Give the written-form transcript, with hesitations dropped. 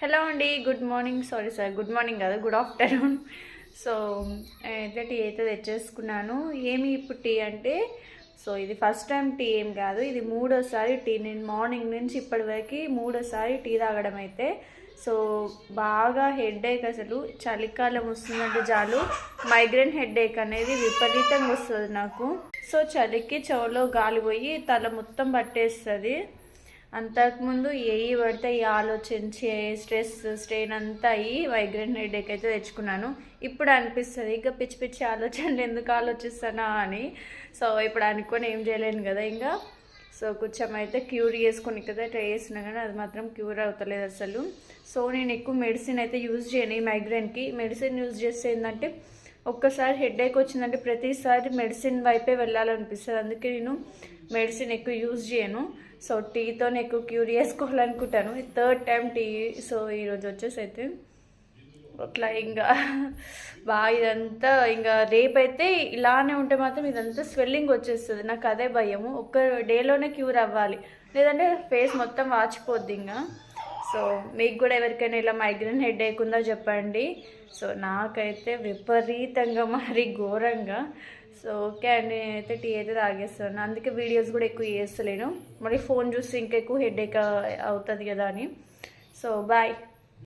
Hello అండి, good morning. Good morning కాదు, good afternoon. So అయితే టీ అయితే తెచ్చేసుకున్నాను. ఏమి ఇప్పుడు టీ అంటే, ఇది ఫస్ట్ టైం టీ ఏం కాదు, ఇది మూడోసారి టీ. నేను మార్నింగ్ నుంచి ఇప్పటివరకు మూడోసారి టీ తాగడం అయితే. సో బాగా హెడేక్, అసలు చలికాలం వస్తుందంటే చాలు మైగ్రేన్ హెడేక్ అనేది విపరీతంగా వస్తుంది నాకు. సో చలికి చెవులో గాలి పోయి తల మొత్తం పట్టేస్తుంది. అంతకుముందు ఏవి పడితే ఈ ఆలోచించి స్ట్రెయిన్ అంతా అయ్యి మైగ్రేన్ హెడేక్ అయితే తెచ్చుకున్నాను. ఇప్పుడు అనిపిస్తుంది ఇంకా పిచ్చి పిచ్చి ఆలోచనలు ఎందుకు ఆలోచిస్తానా అని. సో ఇప్పుడు అనుకొని ఏం చేయలేను కదా ఇంకా. సో కొంచెం అయితే క్యూర్ చేసుకుని కదా ట్రై చేస్తున్నా, కానీ అది మాత్రం క్యూర్ అవుతలేదు అసలు. సో నేను ఎక్కువ మెడిసిన్ అయితే యూజ్ చేయను. ఈ మైగ్రేన్కి మెడిసిన్ యూజ్ చేస్తే ఏంటంటే, ఒక్కసారి హెడేక్ వచ్చిందంటే ప్రతిసారి మెడిసిన్ వైపే వెళ్ళాలనిపిస్తుంది. అందుకే నేను మెడిసిన్ ఎక్కువ యూజ్ చేయను. సో టీతోనే ఎక్కువ క్యూర్ చేసుకోవాలనుకుంటాను. Third time tea. సో ఈరోజు వచ్చేసి అయితే అట్లా ఇంకా బాగా ఇదంతా ఇంకా రేపైతే ఇలానే ఉంటే మాత్రం ఇదంతా స్వెల్లింగ్ వచ్చేస్తుంది. నాకు అదే భయము. ఒక్క డేలోనే క్యూర్ అవ్వాలి, లేదంటే ఫేస్ మొత్తం వాచిపోద్ది ఇంకా. సో మీకు కూడా ఎవరికైనా ఇలా మైగ్రేన్ హెడేక్ ఉందో చెప్పండి. సో నాకైతే విపరీతంగా మరి ఘోరంగా. సో ఓకే అండి, నేనైతే టీ అయితే తాగేస్తాను. అందుకే వీడియోస్ కూడా ఎక్కువ చేస్తలేను, మరి ఫోన్ చూసి ఇంకెక్కువ హెడేక్ అవుతుంది కదా అని. So bye.